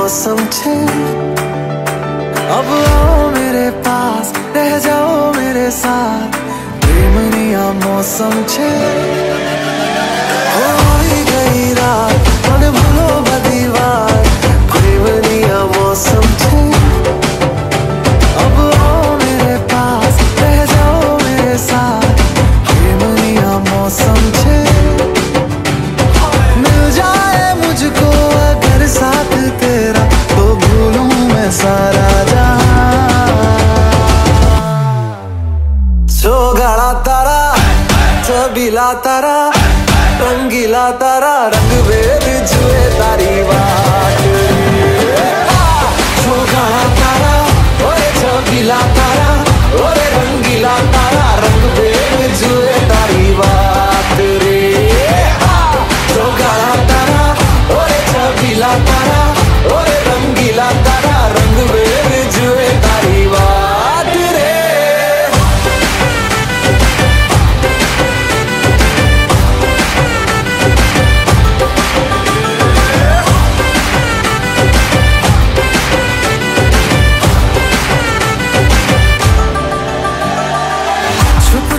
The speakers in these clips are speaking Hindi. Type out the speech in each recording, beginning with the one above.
मौसम छे। अब आओ मेरे पास, रह जाओ मेरे साथ, प्रेमनिया मौसम छे। हो गई रात, मन भूलो बधी बात, प्रेमनिया मौसम छे। अब आओ मेरे पास, रह जाओ मेरे साथ, प्रेमनिया मौसम छे। मिल जाए मुझको अगर साथ तेरा, तो भूलूं मैं सारा गाड़ा तारा, छबीला तारा, रंगीला तारा, रंग भेद जुए तारी बात। गाड़ा तारा, ओरे छबीला तारा, ओरे रंगीला तारा, रंग भेद जुए तारी बात रे। गाड़ा तारा, ओरे छबीला तारा, ओरे रंगीला तारा, रंग भेद जुए तारी बात रे।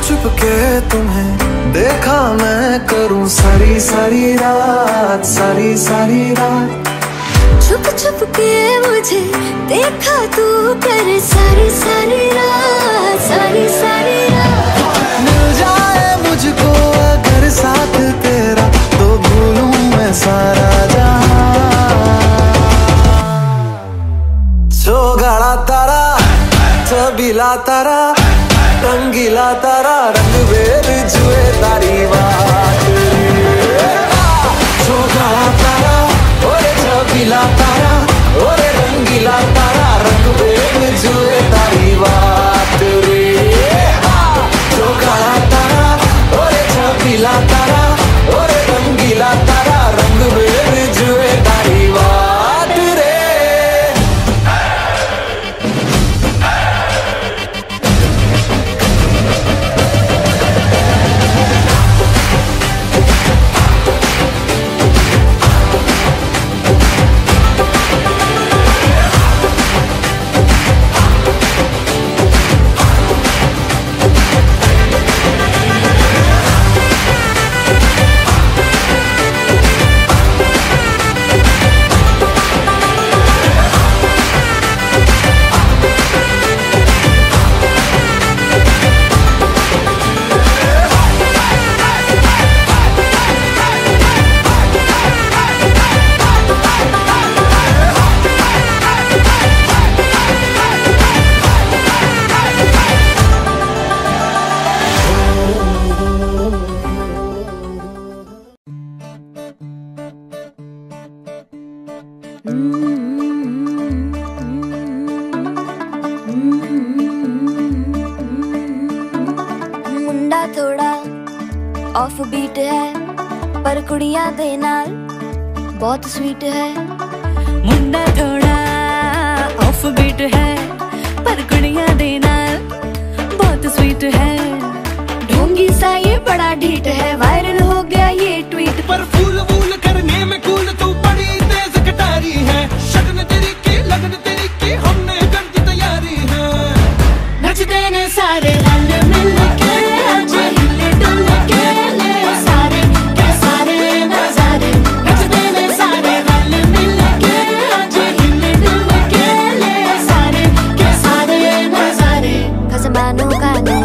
छुप के तुम्हें देखा मैं करूं सारी सारी रात, सारी सारी रात। छुप छुप के मुझे देखा तू कर सारी सारी रात, सारी सारी रात। मिल जाए मुझको अगर साथ तेरा, तो भूलूं मैं सारा जहां। गाड़ा तारा, छबीला तारा, रंगीला तारा, रंग भेद जुए तारी बात। गाड़ा तारा, ओरे छबीला तारा, ओरे रंगीला तारा, रंग भेद जुए तारी बात रे। गाड़ा तारा, ओरे छबीला तारा, ओरे रंगीला तारा, रंग भेद जुए तारी बात रे। मुंडा थोड़ा ऑफ बीट है, पर कुड़ियां दे नाल बहुत स्वीट है। मुंडा थोड़ा ऑफ बीट है, पर कुड़ियां दे नाल बहुत स्वीट है। ढोंगी सा ये बड़ा ढीठ है, वायरल हो गया ये ट्वीट। पर फूल वूल करने में कूल तू बड़ी तेज कटारी है। शगन तेरी की लगन तेरी की, हमने कर दी तैयारी है। नचते ने सारे रल मिल के, आज हिले डुल के ले सारे के सारे नजारे। नचते ने सारे रल मिल के, आज हिले डुल के ले सारे के सारे नजारे। खसमानो गाने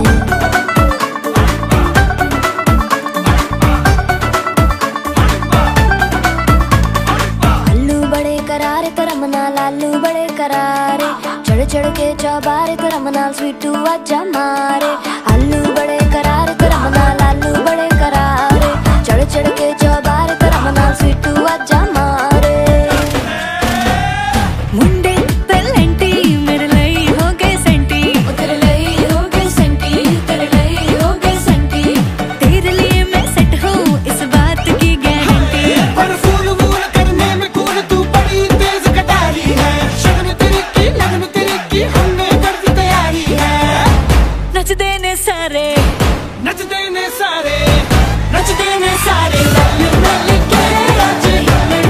लालू बड़े करारे, चढ़ चढ़ के चौबारे करमना स्वीटू आजा मारे। आलू बड़े करारे करमना, लालू बड़े करारे, चढ़ चढ़ के चौबारे करमना स्वीटू आजा मारे। मुंडे तलंटी मेरे लई हो गए सेंटी, तेरे लई हो गए सेंटी, तेरे लई हो गए सेंटी। तेरे लिए मैं सेट हूँ इस बात की गारंटी। पर फूल वूल करने में कूल तू बड़ी तेज कटारी है। शगन तेरी की लगन तेरी की, हमने कर दी तैयारी है। नचते ने सारे, नचते ने सारे, नचते ने सारे रल मिल के, आज हिले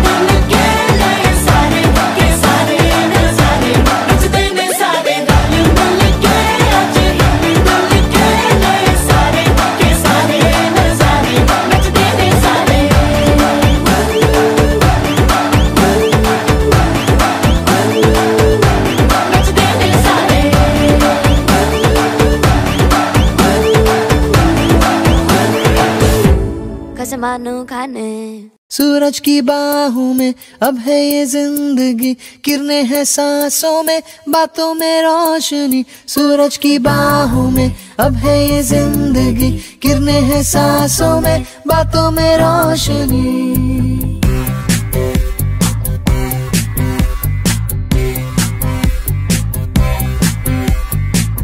सूरज की बाहों में अब है ये जिंदगी, किरणें हैं सांसों में, बातों में रोशनी। सूरज की बाहों में अब है ये जिंदगी, किरणें हैं सांसों में, बातों में रोशनी।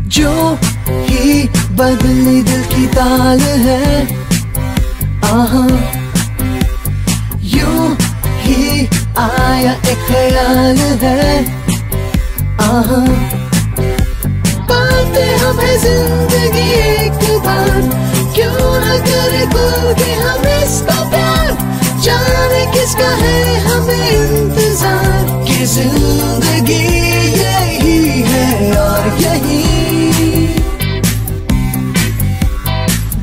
जो ही बदली दिल की ताल है, आहा यूं ही आया एक ख्याल है, आहा पाते हमें जिंदगी एक बार, क्यों न करे खुल के हम इसका प्यार। जाने किसका है हमें इंतजार, कि जिंदगी यही है और यही।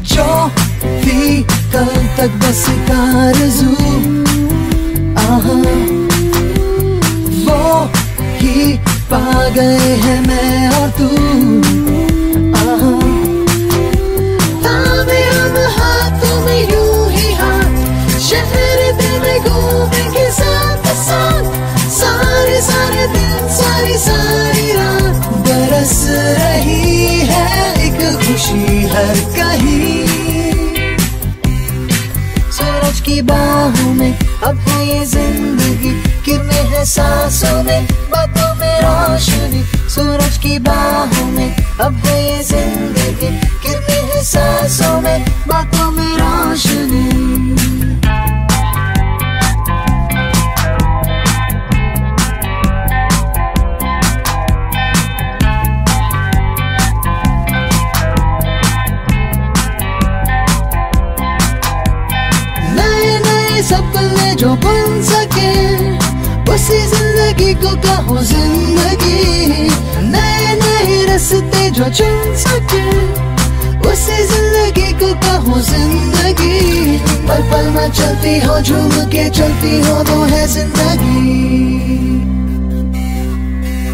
जो भी कल तक बस आरज़ू, आहा वो ही पा गए हैं मैं और तू, आहा थामे हम हाथों में यूं ही हाथ, शहर दिल में घूमेंगे साथ साथ। सारे सारे दिन सारी सारी रात, बरस रही है एक खुशी हर कहीं। सूरज की बाहों में अब है ये जिंदगी, किरणें हैं सांसों में, बातों में रोशनी। सूरज की बाहों में अब है ये जिंदगी, किरणें हैं सांसों में, बातों में रोशनी। सपने जो बन सके, उसी जिंदगी को कहो जिंदगी। नए नए रास्ते जो चुन सके, उसी जिंदगी को कहो जिंदगी। पल पल में चलती हो, झूम के चलती हो, वो है जिंदगी।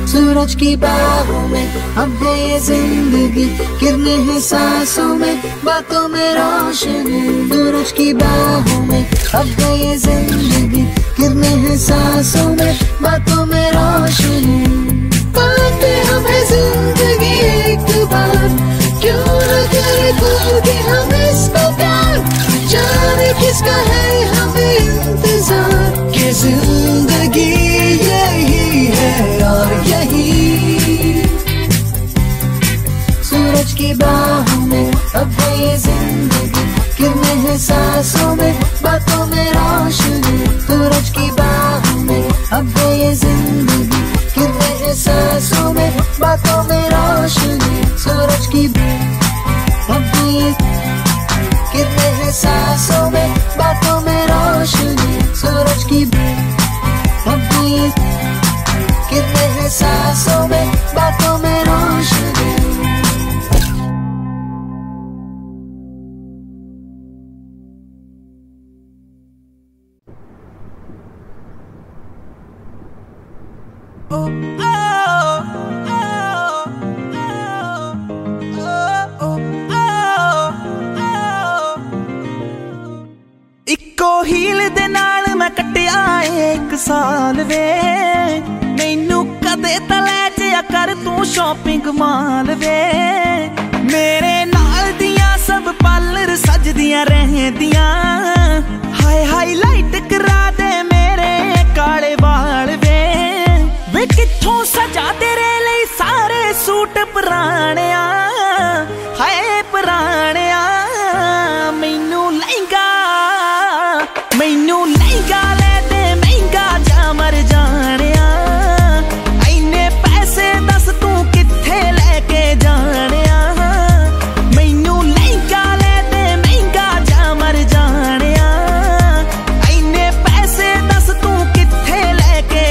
सूरज की बाहों में अब है ये जिंदगी, किरणें हैं सांसों में, बातों में रोशनी। सूरज की बाहों में अब है ये जिंदगी, किरणें हैं सांसों में, बातों में रोशनी। पाते हमें जिंदगी एक बार, क्यों न करे खुल के हम इसको प्यार। जाने किसका है हमें इंतजार, कि जिंदगी यही है और यही। सूरज की बाहों में अब है ये जिंदगी, किरणें हैं सांसों में, बातों में रोशनी। सूरज की बाहों में अब है ये जिंदगी, किरणें हैं सांसों में, बातों में रोशनी। सूरज की अब है ये किरणें हैं सांसों में, बातों में रोशनी। सूरज की अब है ये किरणें हैं सांसों में, बातों में रोशनी। इक्को हील दे नाल मैं कट्टिया एक साल वे, मैनू कदे तले जिया कर तू शॉपिंग माल वे। मेरे नाल दियां सब पार्लर सजदियां रहदियां, हाय हाईलाइट करा दे मेरे काले वाल वे। वे कित्थों सजा तेरे लिए सारे सूट पुराणिया, हाय पुराणिया। मैनू लहंगा ले दे महंगा जा मर जानिया, इन्ने पैसे दस तू कित्थे लेके जानिया। मैनू लहंगा ले दे महंगा जा मर जानिया, इन्ने पैसे दस तू कित्थे लेके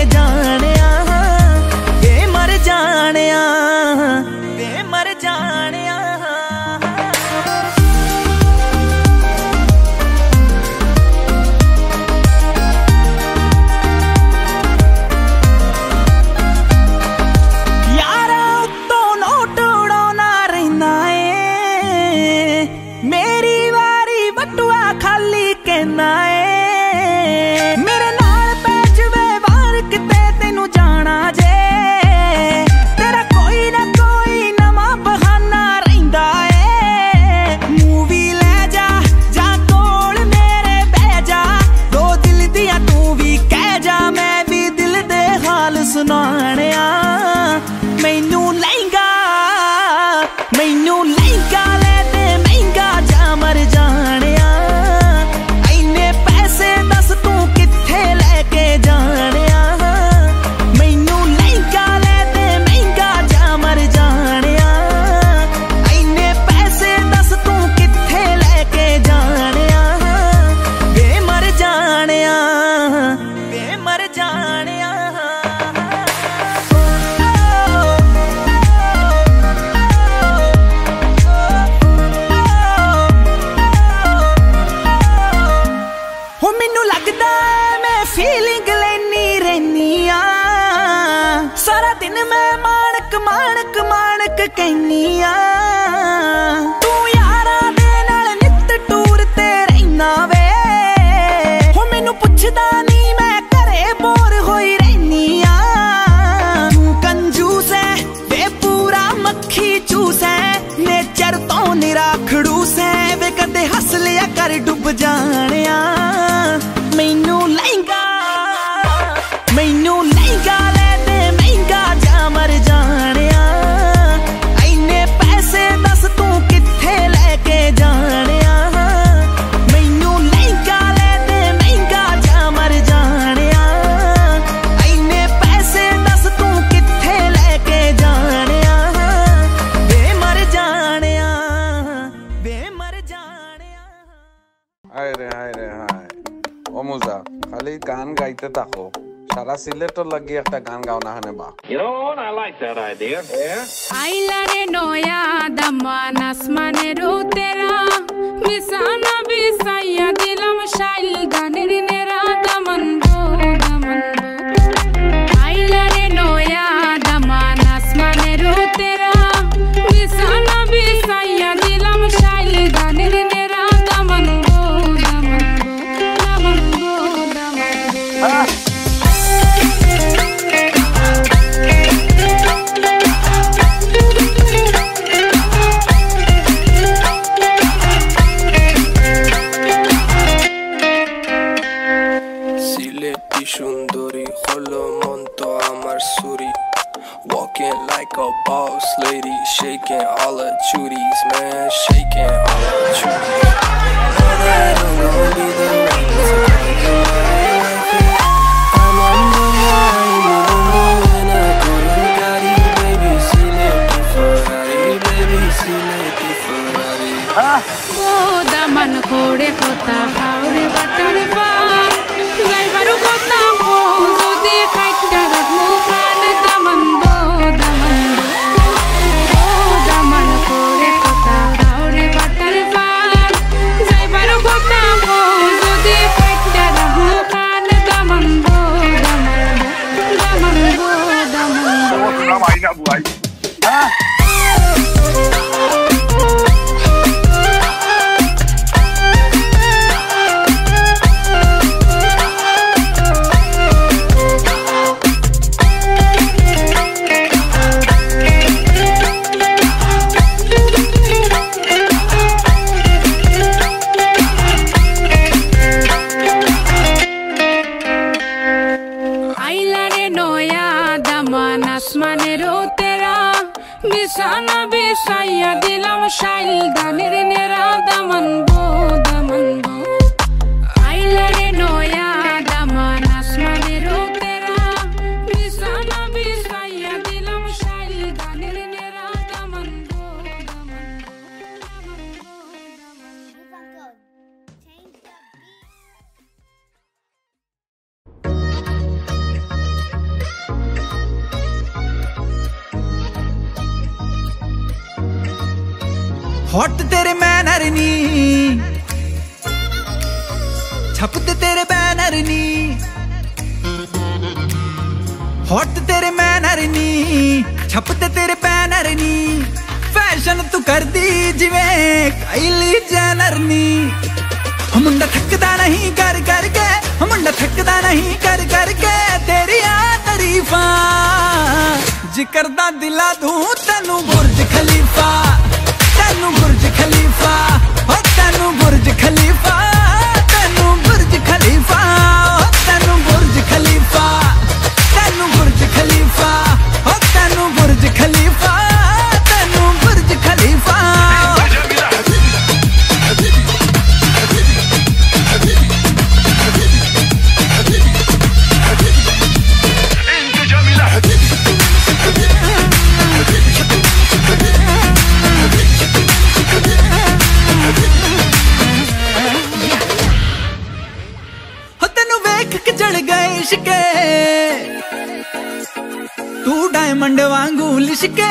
सारा दिन मैं माणक माणक माणक कहनी आ तू यारा दे नाल नित टूर ते रहना वे हो मैनू पुछदा नहीं मैं घरे बोर होई रहनी आ कंजूस है वे पूरा मक्खी चूस है नेचर तो निरा खड़ूस है वे कदे हस लिया कर डुब जानिया मैनू लहंगा ले दे महंगा जा मर जानिया इन्ने पैसे दस तू किथे लेके जानिया मैनू लहंगा ले दे महंगा जा मर जानिया इन्ने पैसे दस तू किथे लेके जानिया वे मर जानिया वे मर जानिया। हाय रे हाय ও মুজা খালি গান গাইতে থাকো সারা সিলেটর লাগি একটা গান গাও না হানে বা You know what? I like that idea. Yeah. आइला रे नोया दमान आसमाने रो तेरा मिसाना बिसाया दिलम शाइल गानेर नेरा दमन बो आइला रे नोया दमान आसमाने रो तेरा मिसाना बिसाया दिलम शाइल गानेर नेरा दमन बो Walking like a boss lady, shaking all her chuties, man, shaking all her chuties. Know that I'm gonna be the one to come in my life. I'm on the line, when I go to Gotti, baby, see me Ferrari, baby, see me Ferrari. Oh, the man kore kota haure batar ba, driver kota bozo de kaita rakhu kan daman bo daman. Oh, the man kore kota haure batar ba, driver kota bozo de kaita rakhu kan daman bo daman. Daman bo daman. बिसाना बिसाया दिलम शाइल गानेर नेरा दमन बो आइला रे नोया दमन आसमाने रो तेरा बिसाना बिसाया दिलम शाइल गानेर नेरा दमन बो हॉट तेरे मैनर नी छपते तेरे बैनर नी हॉट तेरे मैनर नी छपते तेरे बैनर नी फैशन तू कर दी जिवें काइली जेनर नी मुंडा थकदा नहीं कर करके मुंडा थकदा नहीं कर करके तेरी तारीफा जिक्र दा दिला दूं तेनू बुर्ज खलीफा तेनू बुर्ज खलीफा ओ तेनू बुर्ज खलीफा तेनू बुर्ज खलीफा ओ तेनू बुर्ज खलीफा तेनू बुर्ज खलीफा ओ तेनू बुर्ज खलीफा तेनू बुर्ज खलीफा लिशके तू डायमंड वांगू लिशके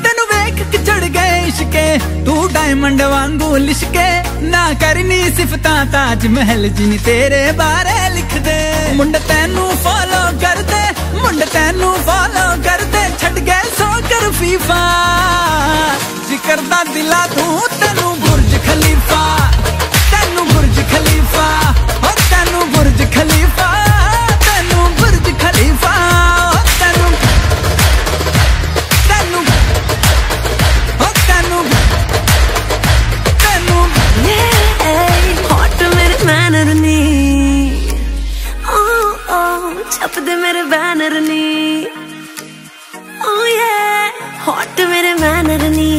तेनू वेख के चढ़ गए इश्के तू डायमंड वांगू लिशके ना करनी सिफता ताज महल जिन तेरे बारे लिख दे मुंडा तेनू फॉलो कर दे मुंडे तेनू फॉलो करते छड़ गए सो कर फीफा जिकर दा दिला तू तेनू बुर्ज खलीफा तेनू बुर्ज खलीफा ओ तेनू बुर्ज खलीफा तेनू बुर्ज खलीफा तेनू तेनू ओ तेनू तेनू हॉट मेरे बैनर नी ओ छप दे मेरे बैनर नी ओ ये हॉट मेरे बैनर नी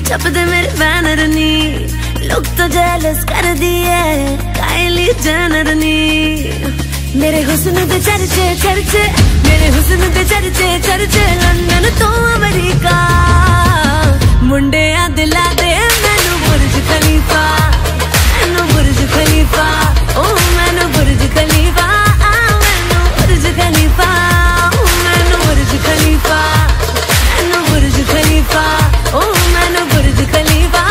छप दे मेरे बैनर नी लोग तो जेलस कर दिए काइली जेनर नी मेरे हुस्न दे चर्चे चर्चे मेरे हुस्न दे चर्चे चर्चे लंदन तो अमेरिका मुंडे आ दिला दे मैनू बुर्ज खलीफा मैनू बुर्ज खलीफा ओ मैनू बुर्ज खलीफा मैनू बुर्ज खलीफा मैनू बुर्ज खलीफा मैनू बुर्ज खलीफा ओ मैनू बुर्ज खलीफा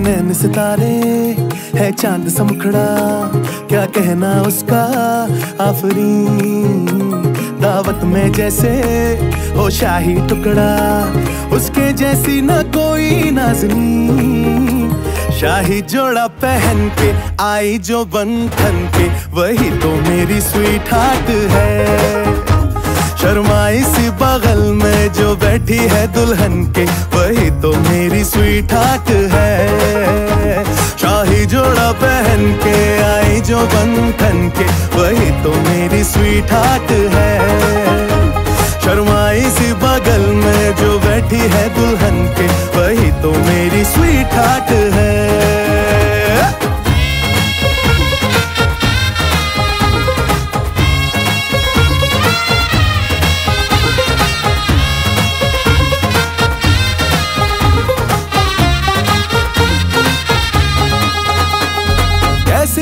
नैन सितारे है चांद सा मुखड़ा क्या कहना उसका आफरीन दावत में जैसे हो शाही टुकड़ा उसके जैसी न कोई नाज़नीन शाही जोड़ा पहन के आई जो बंधन के वही तो मेरी स्वीट हार्ट है शर्माई सी बगल में जो बैठी है दुल्हन के वही तो मेरी स्वीट हार्ट है शाही जोड़ा पहन के आई जो बंधन के वही तो मेरी स्वीट हार्ट है शर्माई सी बगल में जो बैठी है दुल्हन के वही तो मेरी स्वीट हार्ट है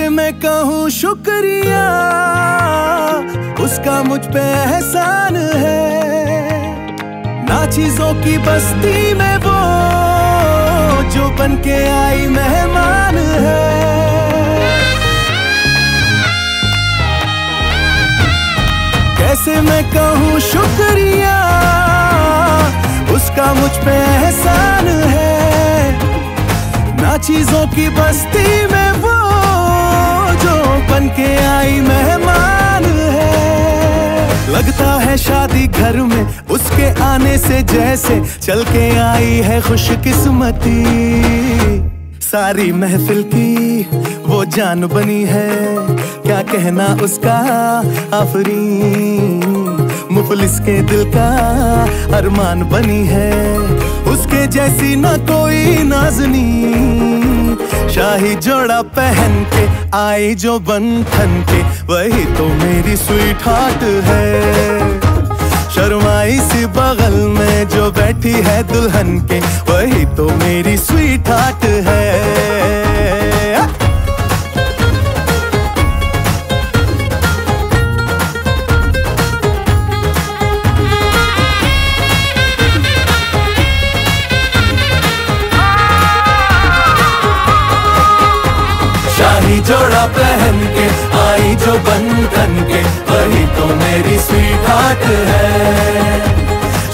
मैं कहूँ शुक्रिया उसका मुझ पे एहसान है ना चीजों की बस्ती में वो जो बन के आई मेहमान है कैसे मैं कहूँ शुक्रिया उसका मुझ पे एहसान है ना चीजों की बस्ती में वो जो बन के आई मेहमान है लगता है शादी घर में उसके आने से जैसे चल के आई है खुशकिस्मती सारी महफिल की वो जान बनी है क्या कहना उसका आफरीन मुफलिस के दिल का अरमान बनी है उसके जैसी ना कोई नाज़नीन शाही जोड़ा पहन के आई जो बंधन के वही तो मेरी स्वीट हार्ट है शर्माई सी बगल में जो बैठी है दुल्हन के वही तो मेरी स्वीट हार्ट है जोड़ा पहन के आई जो बंधन के वही तो मेरी स्वीट हार्ट है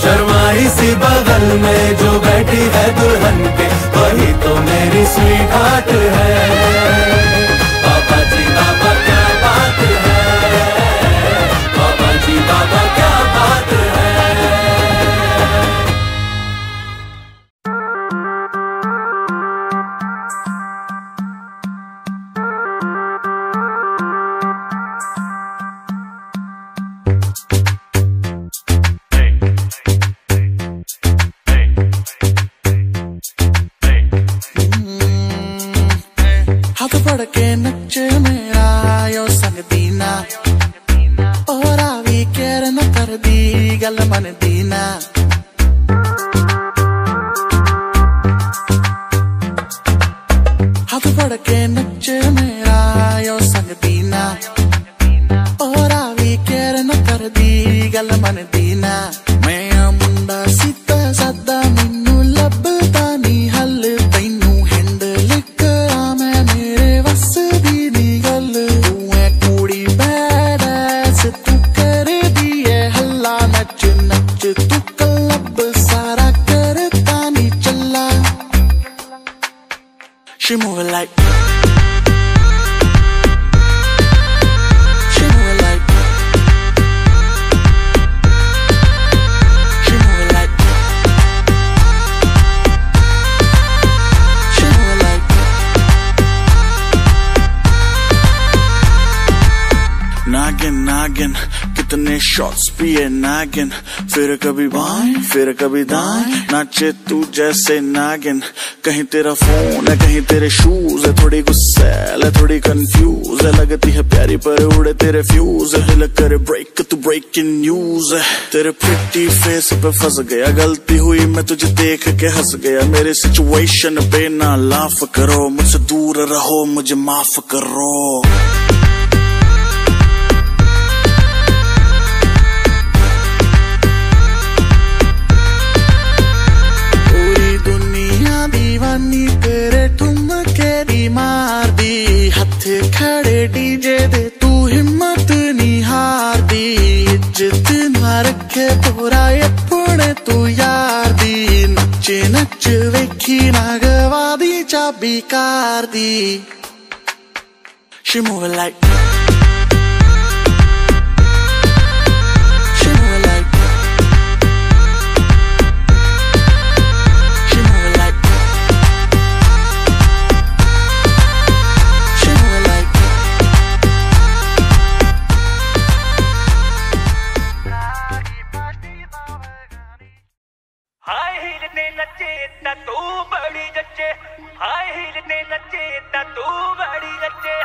शर्माई सी बगल में जो बैठी है दुल्हन के वही तो मेरी स्वीट हार्ट है पापा जी पापा क्या बात है नागिन नागिन कितने शॉट्स पिए नागिन, फिर कभी बाएं फिर कभी दाएं, नाचे तू जैसे नागिन। कहीं तेरा फोन है कहीं तेरे शूज है, थोड़ी गुस्सैल है थोड़ी कंफ्यूज है, लगती है प्यारी पर उड़े तेरे फ्यूज है, दिल करे ब्रेक तू ब्रेकिंग न्यूज है। तेरे प्रिटी फेस पे फंस गया, गलती हुई मैं तुझे देख के हंस गया, मेरे सिचुएशन पे ना लाफ करो, मुझसे दूर रहो मुझे माफ करो। पूरी दुनिया दीवानी तेरे ठुमके दी मार दी, हथे खड़े डीजे दे तू हिम्मत नहीं हार दी, इज्जत ना रखे तोरा अपने तू यार दी, नचे नच वेखी ना गवा दी चाबी car the. She move it like, she move it like, she move it like, she move it like. High heel ne nache ta tu badi jache, high heel ne nache ta tu badi jache.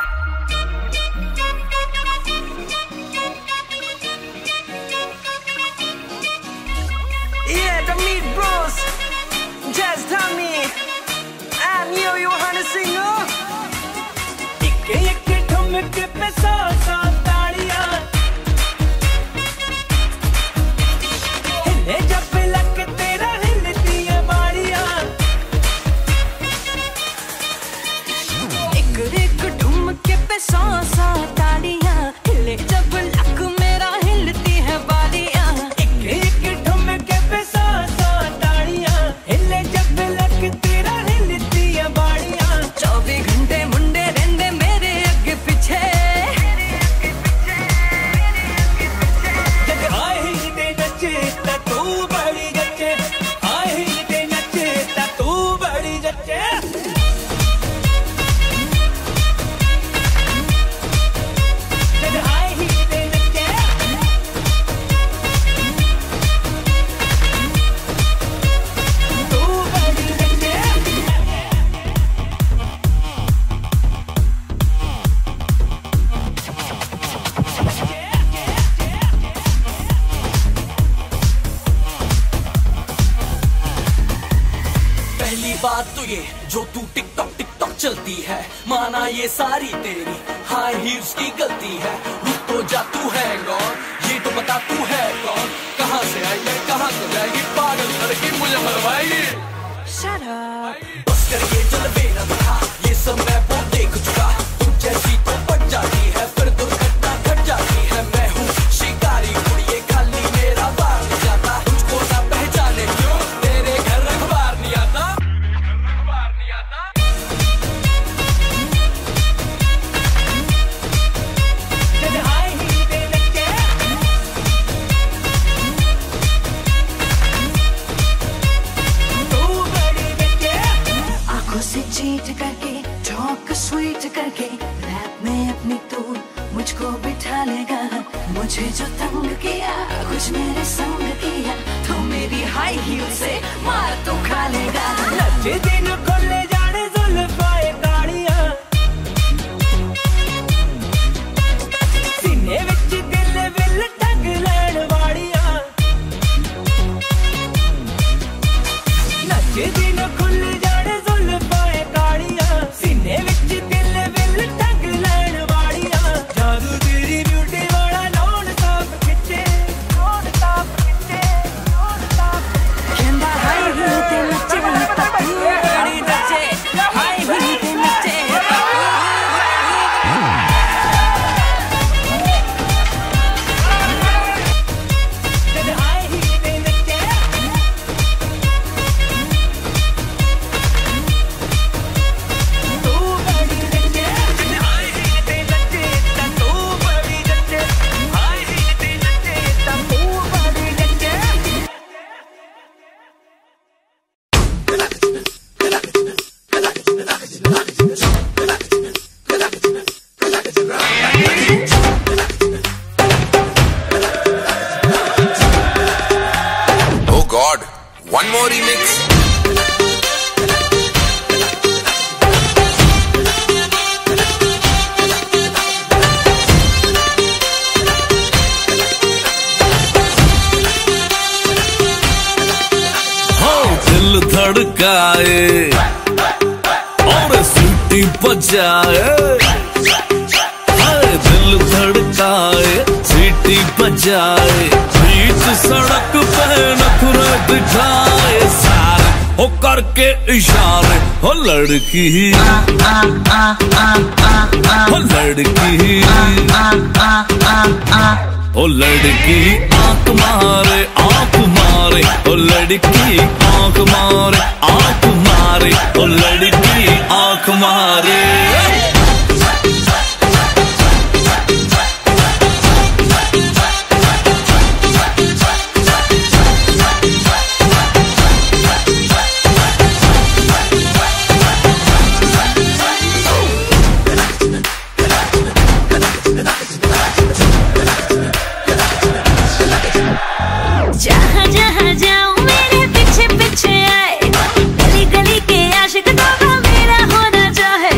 Yeah, the Meat Bros, Jazz Tommy, and you wanna sing oh? Ikke ikke dhumke pe sa taaliyan, hille jab lak tera hilti hai baadiyan, एक एक ढुमके पे सौ तालियां, हिले जब लक मेरा हिलती है बालियां। एक ठुमके पे सौ ताड़ियां, हिले जब लक तेरा हिलती है बाड़ियां। 24 घंटे मुंडे रहंदे मेरे अगे पीछे, जग हाय हिल ते नचे ता तू बड़ी जचे, हाय हिल ते नचे ता तू बड़ी जचे। जग हाय हिल ते नचे तू बड़ी जचे। पहली बात तो ये जो तू टिकटॉक चलती है, माना ये सारी तेरी हाई हील्स की गलती है। रुक तो जा तू है कौन, ये तो बता तू है कौन, कहाँ से आई है कहाँ तो जाएगी, पागल लड़की मुझे मरवाएगी। Shut up. बस कर ये जलवे न दिखा, ये सब मैं वो देख चुका, तुम जैसी तो बढ़ जाती है फिर दुर्घटना घट जाती है। मैं हूँ शिकारी उड़िए खाली मेरा बार नहीं जाता, तुझको ना पहचाने क्यों तेरे घर अखबार नहीं आता, अखबार नहीं आता। जग हाय हिल ते नचे तू बड़ी जचे। आंखों से चीट करके, टॉक स्वीट करके, रैप में अपनी तू मुझको बिठा लेगा। मुझे जो तंग किया, कुछ मेरे संग किया, तो मेरी हाई हील से मार तो खा लेगा। नचे दिन खोले जाने जुल्फाए ताड़ियां, सीने विच दिल विल ठग लैण वाड़ियां। नचे दिन खोले जाने जुल्फाए ताड़ियां, सीने विच दिल विल ठग लैण वाड़ियां। जादू तेरी ब्यूटी वाला नॉन स्टॉप खिंचे, नॉन स्टॉप खिंचे, नॉन स्टॉप। कहंदा हाई हील ते नचे ता तू बड़ी आए और सीटी बजाए, दिल धड़काए, सीटी बजाए, बीच सड़क पे नखरे दिखाए, सारे हो करके इशारे, हो लड़की हो लड़की ओ लड़की आंख मारे आंख मारे, ओ लड़की आंख मारे आंख मारे, ओ लड़की आंख मारे। जहाँ जहाँ जाऊँ मेरे पीछे पीछे आए, गली गली के आशिक तो मेरा होना चाहे।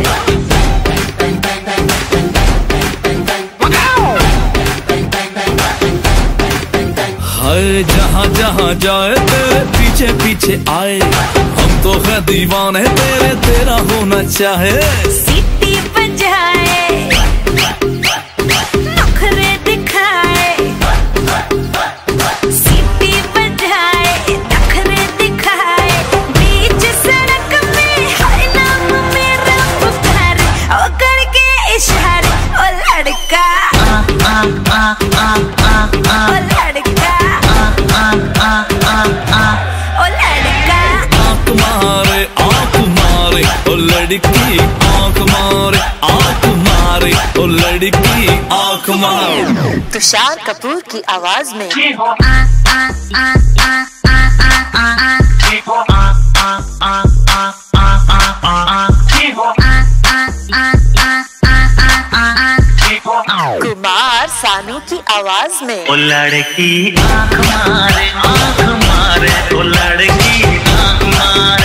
हाय जहाँ जहाँ जाए तेरे पीछे पीछे आए, हम तो है दीवाने तेरे, तेरा होना चाहे। सीटी बजाए, नखरे दिखाए, सीटी बजाए, नखरे दिखाए, बीच सड़क में हर नाम मेरा पुकारे, ओ करके इशारे, ओ लड़का ओ लड़का ओ लड़का। आंख मारे आंख मारे, ओ लड़की आंख मारे आंख मारे, ओ लड़की आंख मारे। तुषार कपूर की आवाज में कुमार सानू की आवाज में ओ लड़की आंख मारे, ओ लड़की आंख मारे।